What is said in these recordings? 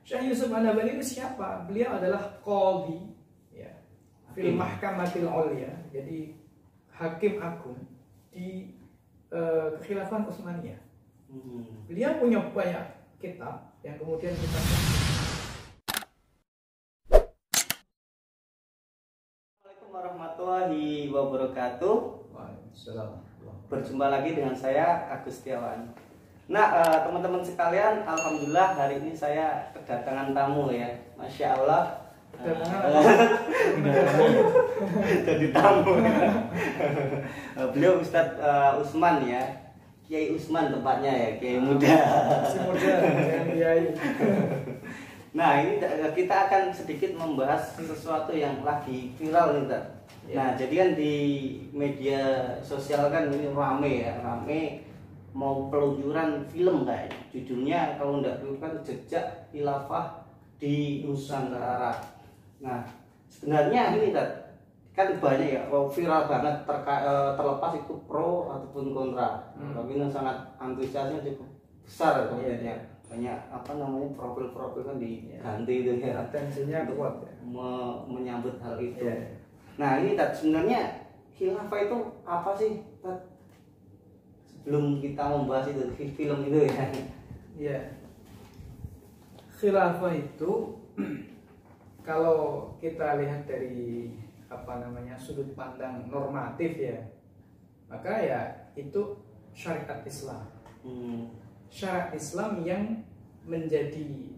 Syekh Yusuf An-Nabhani itu siapa? Beliau adalah qadhi ya, fil mahkamatil ulya, jadi hakim agung di kekhilafahan Utsmaniyah. Beliau punya banyak kitab yang kemudian kita Assalamualaikum warahmatullahi wabarakatuh. Waalaikumsalam. Berjumpa lagi dengan saya Agus Setiawan. Nah, teman-teman sekalian, alhamdulillah hari ini saya kedatangan tamu ya, masya Allah. Jadi tamu. Beliau Ustadz Usman ya, Kiai Usman tempatnya ya, Kiai muda. Si muda, Kiai. Nah, ini kita akan sedikit membahas sesuatu yang lagi viral nih, Ustaz. Nah, jadi kan di media sosial kan ini rame ya, rame mau peluncuran film kayak judulnya kalau enggak dulu kan Jejak Khilafah di Nusantara. Nah, sebenarnya ini kan banyak ya viral banget terlepas itu pro ataupun kontra. Tapi yang sangat antusiasnya cukup besar kemudiannya. Banyak apa namanya profil-profil kan diganti itu ya. Atensinya kuat ya. Menyambut hal itu. Nah, ini sebenarnya khilafah itu apa sih? Sebelum kita membahas itu film itu ya. Iya. Khilafah itu kalau kita lihat dari apa namanya sudut pandang normatif ya, maka ya itu syariat Islam. Syariat Islam yang menjadi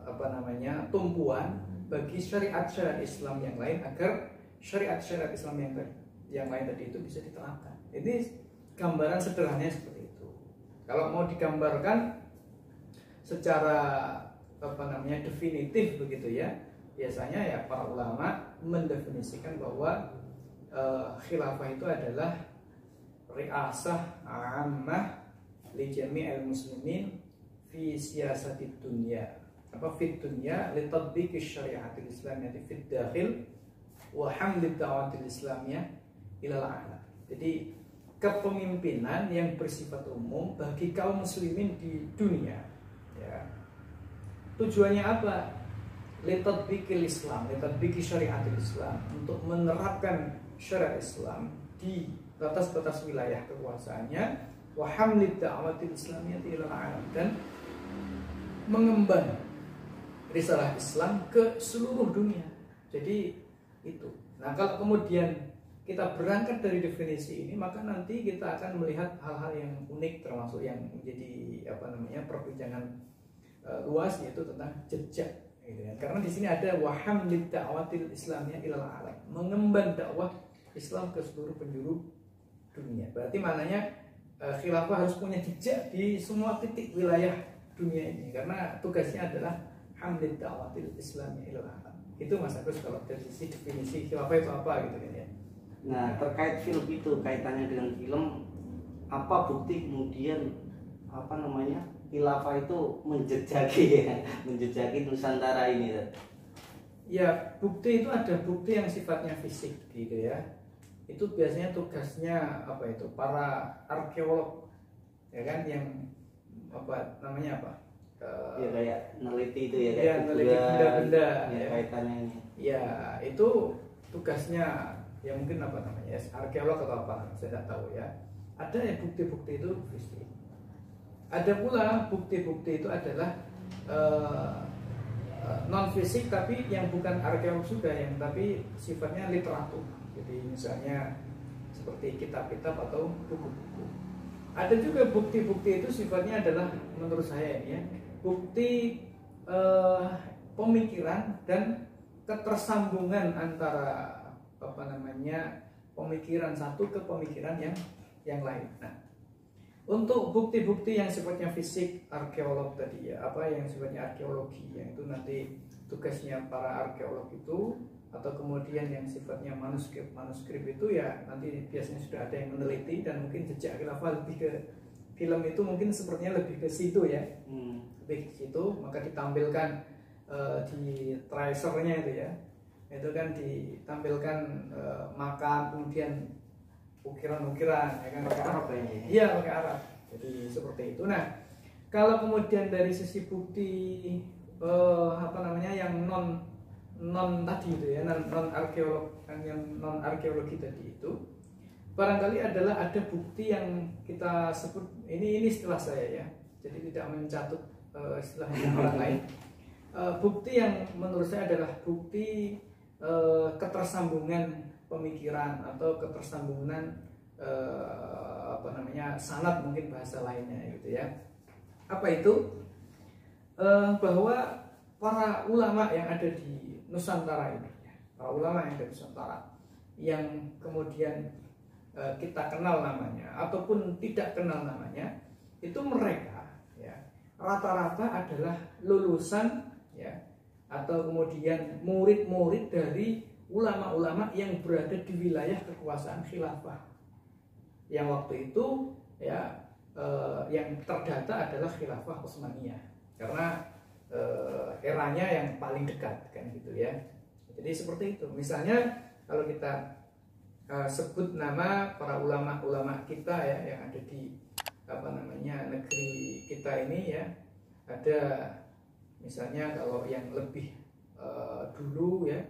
apa namanya tumpuan bagi syariat-syariat Islam yang lain agar syariat-syariat Islam yang lain tadi itu bisa diterapkan. Ini gambaran sederhananya seperti itu. Kalau mau digambarkan secara apa namanya definitif begitu ya, biasanya ya para ulama mendefinisikan bahwa khilafah itu adalah riasah ammah li jami'il muslimin fi siyasatid dunya, apa fit dunya li tatbiqi syariatil islamiyyah fid dakhil wa hamlid da'watil islamiyyah ilal alam. Jadi kepemimpinan yang bersifat umum bagi kaum muslimin di dunia ya. Tujuannya apa? Li tatbiqil Islam, li tatbiqi syariatil Islam, untuk menerapkan syariat Islam di batas-batas wilayah kekuasaannya, wa hamlid da'watil islamiyyah ilal alam, dan mengemban risalah Islam ke seluruh dunia. Jadi itu. Nah, kalau kemudian kita berangkat dari definisi ini, maka nanti kita akan melihat hal-hal yang unik, termasuk yang menjadi apa namanya perbincangan luas, yaitu tentang jejak, gitu ya. Karena di sini ada waham lid da'watil islamiyyah ilal alam, mengemban dakwah Islam ke seluruh penjuru dunia. Berarti maknanya khilafah harus punya jejak di semua titik wilayah dunia ini, karena tugasnya adalah hamlid da'watil islamiyyah ilal alam. Itu Mas Agus kalau dari sisi definisi khilafah itu apa gitu kan ya. Nah, terkait film itu, kaitannya dengan film, apa bukti kemudian apa namanya khilafah itu menjejaki ya, menjejaki Nusantara ini? Ya, bukti itu ada bukti yang sifatnya fisik gitu ya. Itu biasanya tugasnya apa itu? Para arkeolog ya kan, yang apa namanya apa? Ya kayak neliti itu ya, ya neliti benda-benda ya, kaitannya ini. Ya, itu tugasnya ya mungkin apa namanya ya, arkeolog atau apa, saya tidak tahu ya. Ada yang bukti-bukti itu fisik. Ada pula bukti-bukti itu adalah non fisik, tapi yang bukan arkeolog juga, yang tapi sifatnya literatur. Jadi misalnya seperti kitab-kitab atau buku-buku. Ada juga bukti-bukti itu sifatnya adalah menurut saya ya, bukti pemikiran dan ketersambungan antara apa namanya pemikiran satu ke pemikiran yang lain. Nah, untuk bukti-bukti yang sifatnya fisik, arkeolog tadi ya, apa yang sifatnya arkeologi, yang itu nanti tugasnya para arkeolog itu, atau kemudian yang sifatnya manuskrip itu ya nanti biasanya sudah ada yang meneliti, dan mungkin jejak khilafah lebih ke film itu mungkin sepertinya lebih ke situ ya, lebih ke situ, maka ditampilkan di tracernya itu ya, itu kan ditampilkan makam, kemudian ukiran-ukiran ya kan, pakai Arab ya. Iya, pakai Arab. Jadi seperti itu. Nah, kalau kemudian dari sisi bukti apa namanya yang non tadi itu ya, non arkeologi tadi itu, barangkali adalah ada bukti yang kita sebut ini istilah saya ya, jadi tidak mencatut istilahnya orang lain. Bukti yang menurut saya adalah bukti ketersambungan pemikiran atau ketersambungan apa namanya sanad mungkin bahasa lainnya gitu ya. Apa itu? Bahwa para ulama yang ada di Nusantara ini, para ulama yang ada di Nusantara yang kemudian kita kenal namanya ataupun tidak kenal namanya, itu mereka ya rata-rata adalah lulusan ya atau kemudian murid-murid dari ulama-ulama yang berada di wilayah kekuasaan khilafah yang waktu itu ya yang terdata adalah khilafah Utsmaniyah karena eranya yang paling dekat kan gitu ya. Jadi seperti itu. Misalnya kalau kita sebut nama para ulama-ulama kita ya yang ada di apa namanya negeri kita ini ya, ada misalnya kalau yang lebih dulu ya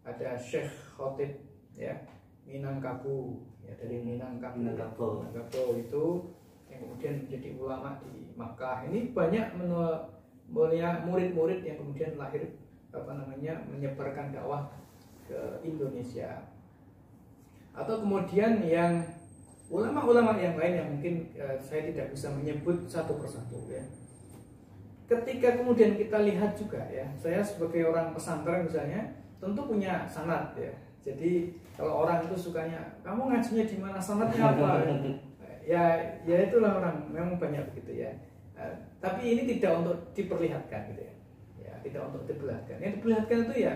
ada Syekh Khotib ya Minangkabau ya, dari Minangkabau itu yang kemudian menjadi ulama di Makkah. Ini banyak murid-murid yang kemudian lahir apa namanya menyebarkan dakwah ke Indonesia. Atau kemudian yang ulama-ulama yang lain yang mungkin saya tidak bisa menyebut satu persatu ya. Ketika kemudian kita lihat juga ya, saya sebagai orang pesantren misalnya tentu punya sanad ya. Jadi kalau orang itu sukanya kamu ngajinya di mana, sanadnya apa ya itulah orang memang banyak begitu ya. Tapi ini tidak untuk diperlihatkan gitu ya. Ya tidak untuk diperlihatkan. Yang diperlihatkan itu ya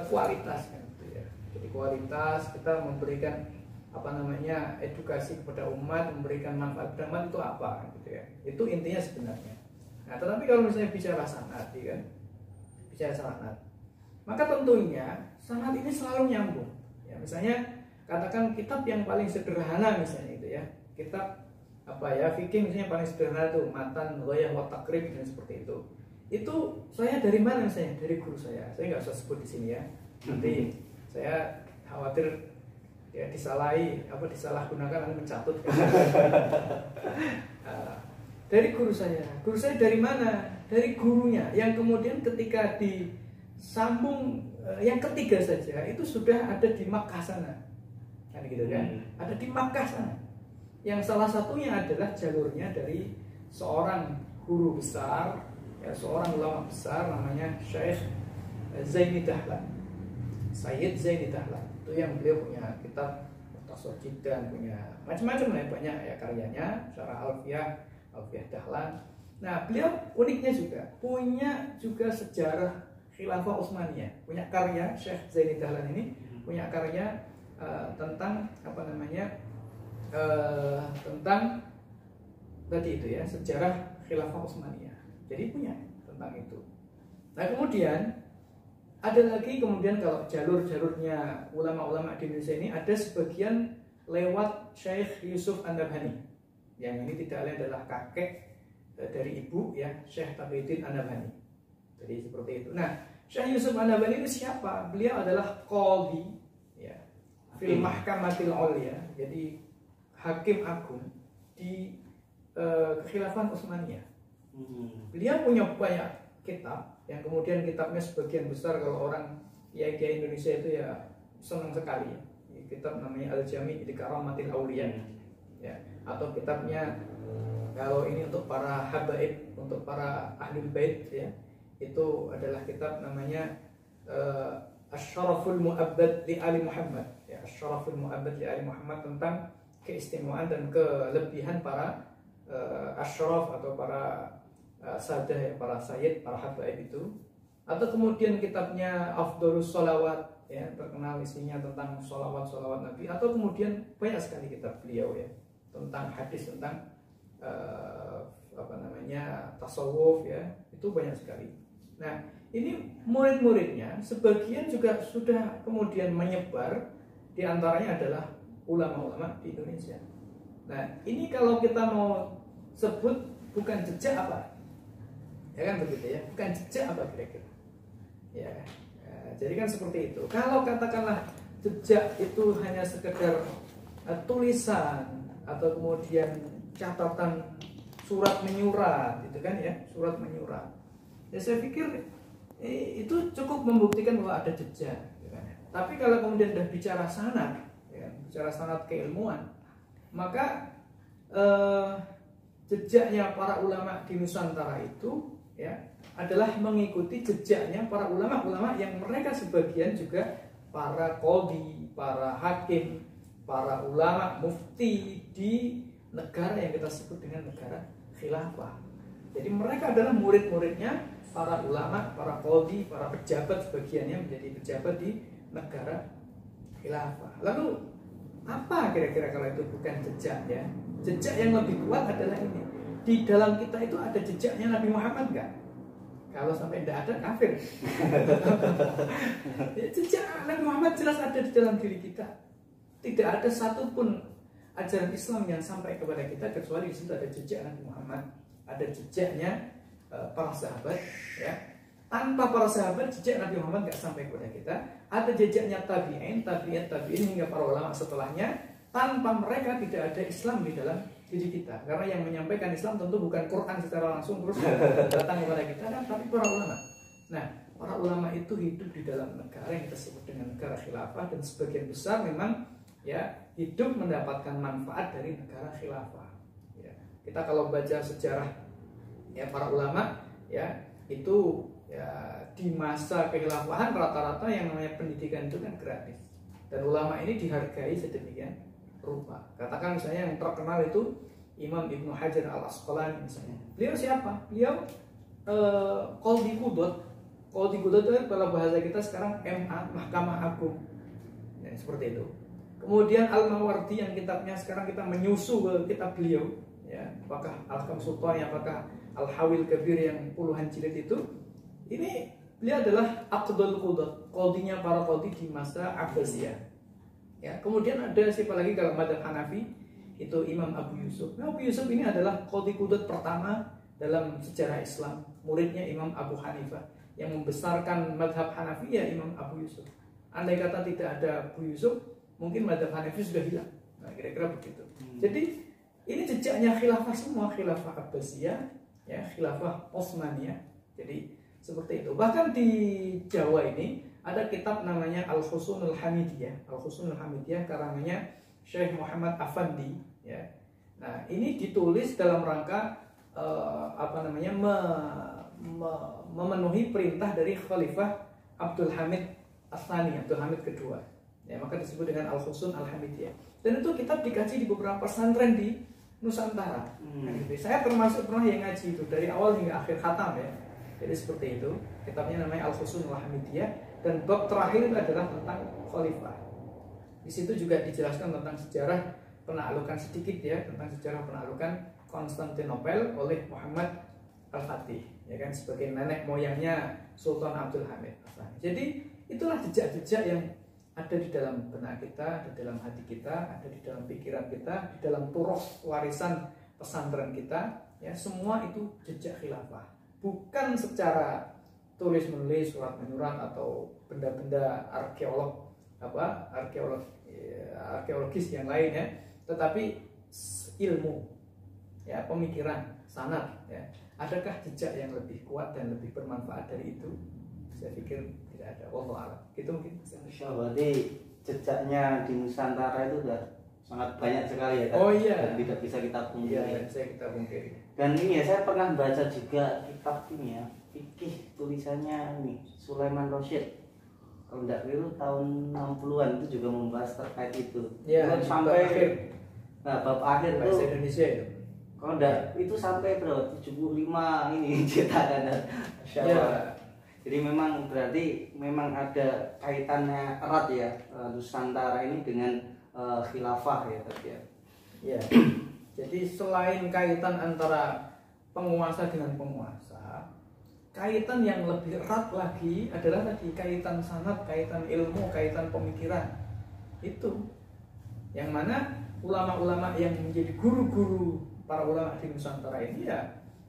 kualitas kan gitu ya. Jadi kualitas kita memberikan apa namanya edukasi kepada umat, memberikan manfaat kepada umat itu apa gitu ya. Itu intinya sebenarnya. Nah, tetapi kalau misalnya bicara sanad kan, bicara sanad, maka tentunya sanad ini selalu nyambung. Ya, misalnya katakan kitab yang paling sederhana misalnya itu ya, kitab apa ya fikih misalnya paling sederhana itu matan, ghayah, wa taqrib dan seperti itu. Itu saya dari mana misalnya? Dari guru saya. Saya nggak usah sebut di sini ya. Nanti saya khawatir ya disalahgunakan nanti mencatut kan. Dari guru saya dari mana? Dari gurunya yang kemudian ketika disambung yang ketiga saja itu sudah ada di Makkah sana kan gitu kan, ada di Makkah sana yang salah satunya adalah jalurnya dari seorang guru besar ya, seorang ulama besar namanya Syekh Zaini Dahlan, Sayyid Zaini Dahlan. Itu yang beliau punya kitab Mukhtasar Jiddan, punya macam-macam lah banyak ya karyanya, Syarah Alfiyah Dahlan. Nah beliau uniknya juga punya juga sejarah Khilafah Utsmaniyah, punya karya Syekh Zaini Dahlan ini punya karya tentang apa namanya tentang tadi itu ya sejarah Khilafah Utsmaniyah. Jadi punya tentang itu. Nah kemudian ada lagi kemudian kalau jalur-jalurnya ulama-ulama di Indonesia ini ada sebagian lewat Syekh Yusuf An-Nabhani. Yang ini tidak lain adalah kakek dari ibu ya Syekh Taqiyuddin An-Nabhani. Jadi seperti itu. Nah, Syekh Yusuf An-Nabhani itu siapa? Beliau adalah qadhi ya fil mahkamatil ulya. Jadi hakim agung di kekhilafan Utsmaniyah. Beliau punya banyak kitab yang kemudian kitabnya sebagian besar kalau orang kiai Indonesia itu ya senang sekali. Kitab namanya Al-Jami' li Karamatil Auliya. Ya, atau kitabnya kalau ini untuk para habaib, untuk para ahlul bait ya, itu adalah kitab namanya Asy-Syaraful Mu'abbad li Ali Muhammad ya, Asy-Syaraful Mu'abbad li Ali Muhammad tentang keistimewaan dan kelebihan para asyraf atau para sadah ya, para sayyid, para habaib itu. Atau kemudian kitabnya Afdhalus Sholawat ya, terkenal isinya tentang sholawat Nabi. Atau kemudian banyak sekali kitab beliau ya tentang hadis, tentang apa namanya tasawuf ya, itu banyak sekali. Nah ini murid-muridnya sebagian juga sudah kemudian menyebar, diantaranya adalah ulama-ulama di Indonesia. Nah ini kalau kita mau sebut bukan jejak apa? Ya kan begitu ya, bukan jejak apa kira-kira? Ya, jadi kan seperti itu. Kalau katakanlah jejak itu hanya sekedar tulisan atau kemudian catatan surat menyurat, gitu kan ya, surat menyurat. Ya saya pikir itu cukup membuktikan bahwa ada jejak. Gitu kan. Tapi kalau kemudian sudah bicara sanad, ya, bicara sanad keilmuan, maka jejaknya para ulama di Nusantara itu ya adalah mengikuti jejaknya para ulama-ulama yang mereka sebagian juga para qadhi, para hakim, para ulama mufti di negara yang kita sebut dengan negara khilafah. Jadi mereka adalah murid-muridnya para ulama, para qadhi, para pejabat, sebagiannya menjadi pejabat di negara khilafah. Lalu apa kira-kira kalau itu bukan jejak ya? Jejak yang lebih kuat adalah ini. Di dalam kita itu ada jejaknya Nabi Muhammad enggak? Kalau sampai tidak ada, kafir. Jejak Nabi Muhammad jelas ada di dalam diri kita. Tidak ada satupun ajaran Islam yang sampai kepada kita kecuali di situ ada jejak Nabi Muhammad, ada jejaknya para sahabat. Ya. Tanpa para sahabat, jejak Nabi Muhammad nggak sampai kepada kita. Ada jejaknya tabi'in hingga para ulama setelahnya. Tanpa mereka tidak ada Islam di dalam diri kita, karena yang menyampaikan Islam tentu bukan Quran secara langsung terus datang kepada kita, tapi para ulama. Nah, para ulama itu hidup di dalam negara yang kita sebut dengan negara khilafah, dan sebagian besar memang ya hidup mendapatkan manfaat dari negara khilafah. Ya, kita kalau baca sejarah ya para ulama ya itu ya di masa kekhilafahan rata-rata yang namanya pendidikan itu kan gratis, dan ulama ini dihargai sedemikian rupa. Katakan misalnya yang terkenal itu Imam Ibnu Hajar Al-Asqalani misalnya. Beliau siapa? Beliau Qadhi Qudhat. Qadhi Qudhat itu kalau bahasa kita sekarang MA, Mahkamah Agung. Ya, seperti itu. Kemudian Al-Mawardi yang kitabnya sekarang kita menyusu ke kitab beliau, ya, apakah Al-Kam Sultani, apakah Al-Hawil Kabir yang puluhan jilid itu. Ini beliau adalah Aqdul Qudhat, qadhinya para qadhi di masa Abbasiyah. Ya, kemudian ada siapa lagi kalau madzhab Hanafi itu Imam Abu Yusuf. Nah, Abu Yusuf ini adalah qadhi qudhat pertama dalam sejarah Islam, muridnya Imam Abu Hanifah. Yang membesarkan madzhab Hanafi ya Imam Abu Yusuf. Andai kata tidak ada Abu Yusuf, mungkin madzhab Hanafi sudah hilang. Nah, kira-kira begitu. Jadi ini jejaknya khilafah semua, khilafah Abbasiyah, ya, khilafah Utsmaniyah. Jadi seperti itu. Bahkan di Jawa ini ada kitab namanya Al-Husunul Hamidiyah. Al-Husunul Hamidiyah karangannya Syekh Muhammad Afandi. Ya. Nah, ini ditulis dalam rangka memenuhi perintah dari Khalifah Abdul Hamid Ats-Tsani, Abdul Hamid kedua. Ya, maka disebut dengan Al-Husun Al-Hamidiyah. Dan itu kitab dikaji di beberapa pesantren di Nusantara. Nah, gitu. Saya termasuk pernah yang ngaji itu dari awal hingga akhir khatam ya. Jadi seperti itu. Kitabnya namanya Al-Husun Al-Hamidiyah. Dan bab terakhir itu adalah tentang khalifah. Di situ juga dijelaskan tentang sejarah penaklukan sedikit ya, tentang sejarah penaklukan Konstantinopel oleh Muhammad Al-Fatih, ya kan, sebagai nenek moyangnya Sultan Abdul Hamid. Jadi itulah jejak-jejak yang ada di dalam benak kita, di dalam hati kita, ada di dalam pikiran kita, di dalam turos warisan pesantren kita, ya semua itu jejak khilafah. Bukan secara tulis menulis, surat menyurat atau benda-benda arkeologis yang lain ya, tetapi ilmu ya, pemikiran, sanad ya. Adakah jejak yang lebih kuat dan lebih bermanfaat dari itu? Saya pikir tidak ada. Wallahu a'lam. Gitu mungkin. Berarti jejaknya di Nusantara itu sudah sangat banyak sekali ya kan? Oh iya. Dan tidak bisa kita pungkiri. Iya, bisa kita pungkiri. Dan ini ya, saya pernah baca juga kitab ini ya, fikih, tulisannya ini Sulaiman Rosyid. Kalau tidak keliru tahun 60-an itu juga membahas terkait itu. Ya, sampai akhir. Nah, bab akhir itu Indonesia itu. Kalau enggak itu sampai berapa? 75 ini cetakan. Ya. Jadi memang berarti memang ada kaitannya erat ya Nusantara ini dengan khilafah ya tadi ya. Ya. Jadi selain kaitan antara penguasa dengan penguasa, kaitan yang lebih erat lagi adalah tadi kaitan sanad, kaitan ilmu, kaitan pemikiran. Itu yang mana ulama-ulama yang menjadi guru-guru para ulama di Nusantara ini ya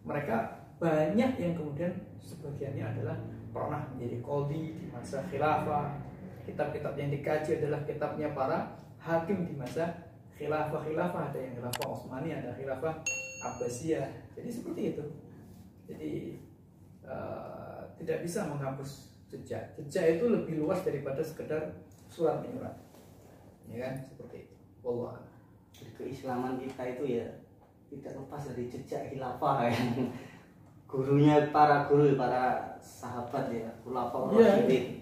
mereka banyak yang kemudian sebagiannya adalah pernah menjadi qadhi di masa khilafah. Kitab-kitab yang dikaji adalah kitabnya para hakim di masa khilafah. Ada yang khilafah Utsmani, ada khilafah Abbasiyah. Jadi seperti itu. Jadi tidak bisa menghapus jejak. Jejak itu lebih luas daripada sekedar surat menyurat. Ya kan? Seperti itu. Wallah. Keislaman kita itu ya tidak lepas dari jejak khilafah ya. Gurunya para guru, para sahabat ya, khulafaur rasyidin.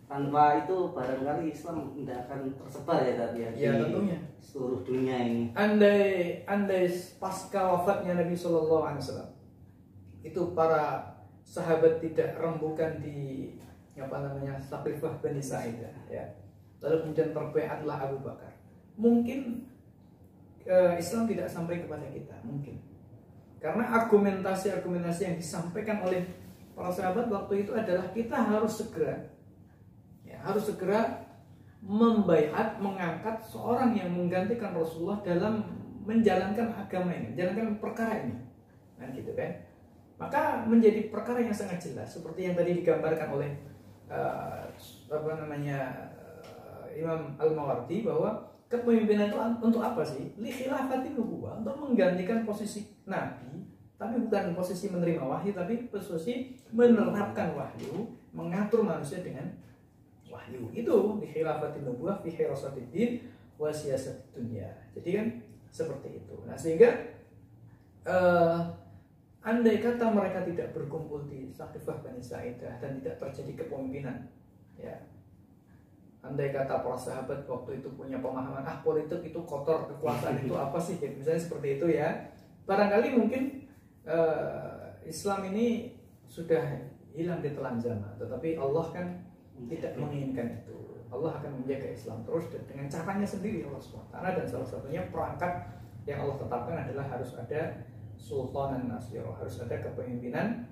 Tanpa itu barangkali Islam tidak akan tersebar ya tadi ya, di tentunya seluruh dunia ini. Andai pasca wafatnya Nabi Shallallahu Alaihi Wasallam itu para sahabat tidak rembukan di Saqifah Bani Sa'idah ya, lalu kemudian terbeatlah Abu Bakar, mungkin Islam tidak sampai kepada kita, mungkin karena argumentasi yang disampaikan oleh para sahabat waktu itu adalah kita harus segera membaiat, mengangkat seorang yang menggantikan Rasulullah dalam menjalankan agama ini, menjalankan perkara ini, kan gitu kan? Maka menjadi perkara yang sangat jelas seperti yang tadi digambarkan oleh Imam Al-Mawardi, bahwa kepemimpinan itu untuk apa sih? Li khilafati nubuwah, untuk menggantikan posisi Nabi, tapi bukan posisi menerima wahyu, tapi posisi menerapkan wahyu, mengatur manusia dengan wahyu. Itu di khilafatin nubuwah fi hirasatid din wa siyasatid dunya. Jadi kan seperti itu. Nah, sehingga andai kata mereka tidak berkumpul di Saqifah Bani Sa'idah dan tidak terjadi kepemimpinan, ya. Andai kata para sahabat waktu itu punya pemahaman politik itu kotor, kekuasaan itu apa sih? Misalnya seperti itu ya. Barangkali mungkin Islam ini sudah hilang di telan zaman, tetapi Allah kan tidak menginginkan itu. Allah akan menjaga Islam terus dengan caranya sendiri Allah SWT, dan salah satunya perangkat yang Allah tetapkan adalah harus ada sultanan nasir, harus ada kepemimpinan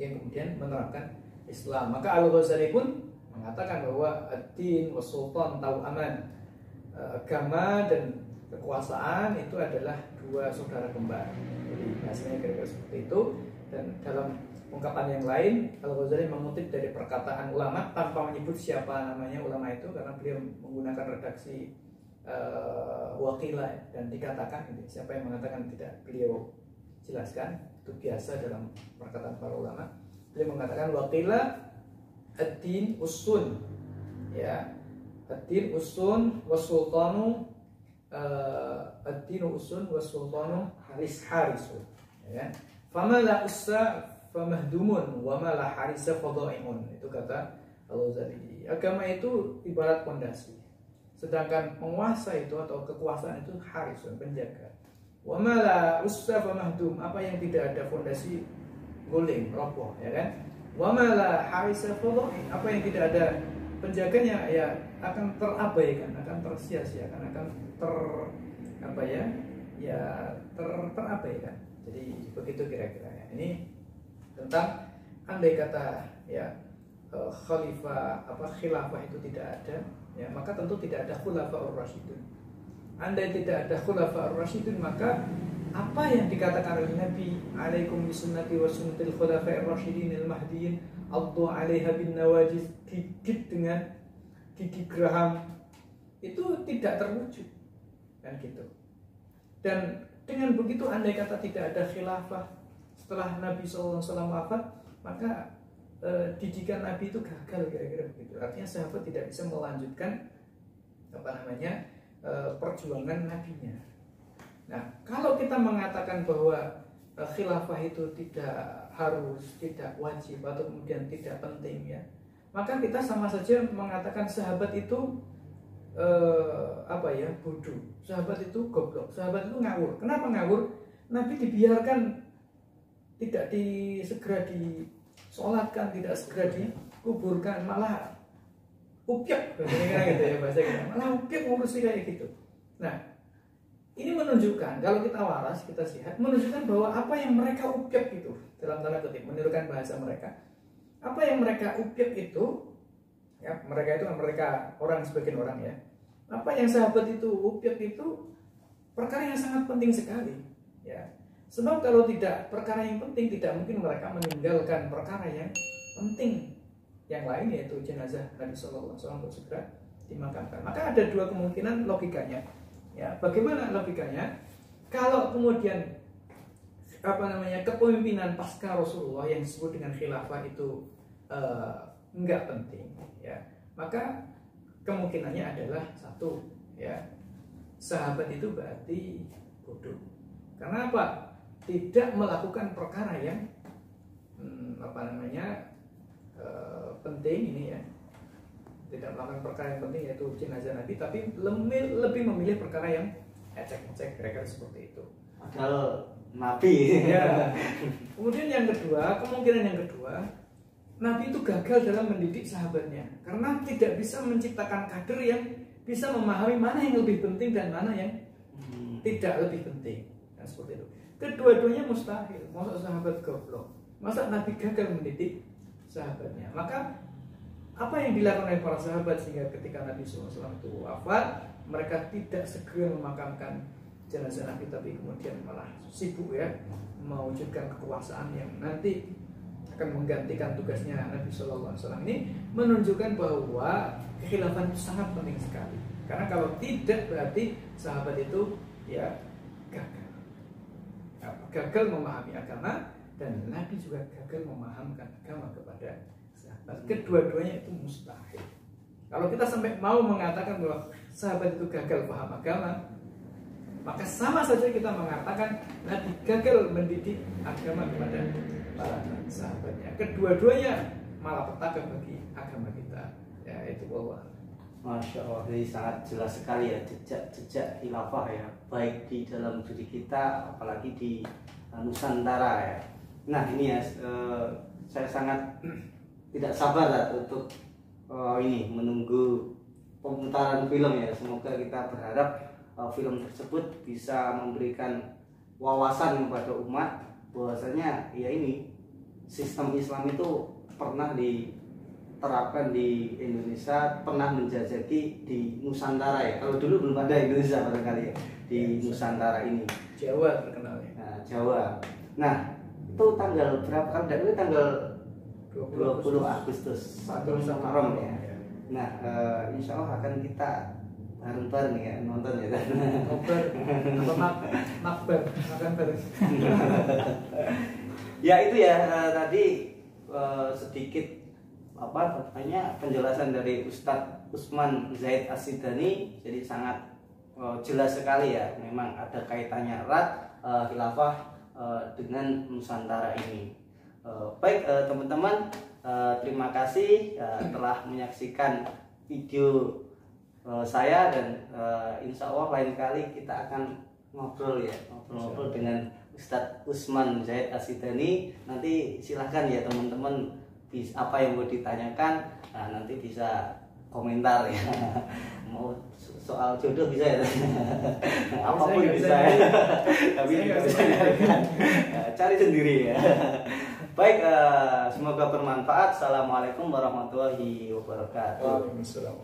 yang kemudian menerapkan Islam. Maka Al-Ghazali pun mengatakan bahwa ad-din wa sultan tahu aman, agama dan kekuasaan itu adalah dua saudara kembar. Jadi bahasanya kira-kira seperti itu. Dan dalam ungkapan yang lain, Al-Ghazali mengutip dari perkataan ulama tanpa menyebut siapa namanya ulama itu, karena beliau menggunakan redaksi wakilah, dan dikatakan siapa yang mengatakan tidak beliau jelaskan, itu biasa dalam perkataan para ulama. Beliau mengatakan wakilah ad-din usun, ya, ad-din usun wasultanu, ad-din usun wasultanu harisun, ya. Fama la ussa famahdumun wa ma la harisa fadha'imun. Itu kata Al-Ghazali. Agama itu ibarat pondasi, sedangkan penguasa itu atau kekuasaan itu harisun, penjaga. Wa ma la ussa famahdum, apa yang tidak ada fondasi guling, roboh, ya kan? Wa ma la harisa fadha'in, apa yang tidak ada penjaganya ya akan terabaikan, akan tersia-siakan, akan terabaikan. Jadi begitu kira-kira ya. Ini tentang andai kata ya khilafah itu tidak ada, ya maka tentu tidak ada khulafaur rasyidun. Andai tidak ada khulafaur rasyidun, maka apa yang dikatakan oleh Nabi, alaikum bisunnati wa sunnatil khulafair rasyidin al-mahdiyyin addu 'alaiha bin nawajiz, gigit dengan gigi geraham, itu tidak terwujud, kan gitu. Dan dengan begitu andai kata tidak ada khilafah setelah Nabi SAW wafat, maka didikan Nabi itu gagal, kira-kira begitu. Artinya sahabat tidak bisa melanjutkan perjuangan Nabinya. Nah, kalau kita mengatakan bahwa khilafah itu tidak harus, tidak wajib, atau kemudian tidak penting, ya, maka kita sama saja mengatakan sahabat itu bodoh, sahabat itu goblok, sahabat itu ngawur. Kenapa ngawur? Nabi dibiarkan tidak segera disolatkan, tidak segera dikuburkan, malah upyak, gitu ya bahasa kita, malah upyak ngurusi kayak gitu. Nah, ini menunjukkan, kalau kita waras, kita sehat, menunjukkan bahwa apa yang mereka upyak itu, dalam tanda kutip, menirukan bahasa mereka, apa yang mereka upyak itu, ya, mereka itu orang, sebagian orang, ya, apa yang sahabat itu upyak itu perkara yang sangat penting sekali, ya. Sebab kalau tidak perkara yang penting, tidak mungkin mereka meninggalkan perkara yang penting yang lain, yaitu jenazah Nabi Shallallahu Alaihi Wasallam untuk segera dimakamkan. Maka ada dua kemungkinan logikanya. Ya, bagaimana logikanya? Kalau kemudian kepemimpinan pasca Rasulullah yang disebut dengan khilafah itu enggak penting, ya, maka kemungkinannya adalah satu, ya, sahabat itu berarti bodoh. Karena apa? Tidak melakukan perkara yang penting ini, ya, tidak melakukan perkara yang penting yaitu jenazah Nabi, tapi lebih memilih perkara yang ecek-ecek, kira-kira seperti itu. Padahal Nabi. Ya. Kemudian yang kedua, kemungkinan yang kedua, Nabi itu gagal dalam mendidik sahabatnya karena tidak bisa menciptakan kader yang bisa memahami mana yang lebih penting dan mana yang tidak lebih penting. Nah, seperti itu. Kedua-duanya mustahil. Masa sahabat goblok? Masa Nabi gagal mendidik sahabatnya? Maka apa yang dilakukan oleh para sahabat sehingga ketika Nabi SAW itu wafat, mereka tidak segera memakamkan jenazah Nabi, tapi kemudian malah sibuk, ya, mewujudkan kekuasaan yang nanti akan menggantikan tugasnya Nabi Shallallahu Alaihi Wasallam. Ini menunjukkan bahwa kekhilafan itu sangat penting sekali. Karena kalau tidak berarti sahabat itu, ya, gagal memahami agama, dan Nabi juga gagal memahamkan agama kepada sahabat. Kedua-duanya itu mustahil. Kalau kita sampai mau mengatakan bahwa sahabat itu gagal paham agama, maka sama saja kita mengatakan Nabi gagal mendidik agama kepada para sahabatnya. Kedua-duanya malah petaka bagi agama kita. Ya, itu Allah. Masya Allah, ini sangat jelas sekali, ya, jejak khilafah, ya, baik di dalam diri kita, apalagi di Nusantara, ya. Nah, ini, ya, saya sangat tidak sabar lah untuk ini menunggu pemutaran film, ya. Semoga kita berharap film tersebut bisa memberikan wawasan kepada umat bahwasanya, ya, ini sistem Islam itu pernah diterapkan di Indonesia, pernah menjajaki di Nusantara, ya. Kalau dulu belum ada Indonesia barangkali, ya, di Nusantara ini. Jawa terkenal, ya. Nah, Jawa. Nah, itu tanggal berapa? Kan itu tanggal 20 Agustus Muharram, ya. Nah, insya Allah akan kita bareng-bareng, ya, nonton, ya. Makbar makan bareng. Ya, itu, ya, tadi sedikit penjelasan dari Ustadz Usman Zaid As-Sidani. Jadi sangat jelas sekali, ya, memang ada kaitannya erat khilafah dengan Nusantara ini. Baik, teman-teman, terima kasih telah menyaksikan video saya, dan insya Allah lain kali kita akan ngobrol dengan Ustadz Usman Zaid As-Sidani. Nanti silahkan, ya, teman-teman, apa yang mau ditanyakan, nanti bisa komentar, ya. Mau soal jodoh bisa, ya. Apapun bisa, ya. Tapi bisa cari sendiri, ya. Baik, semoga bermanfaat. Assalamualaikum warahmatullahi wabarakatuh. Waalaikumsalam.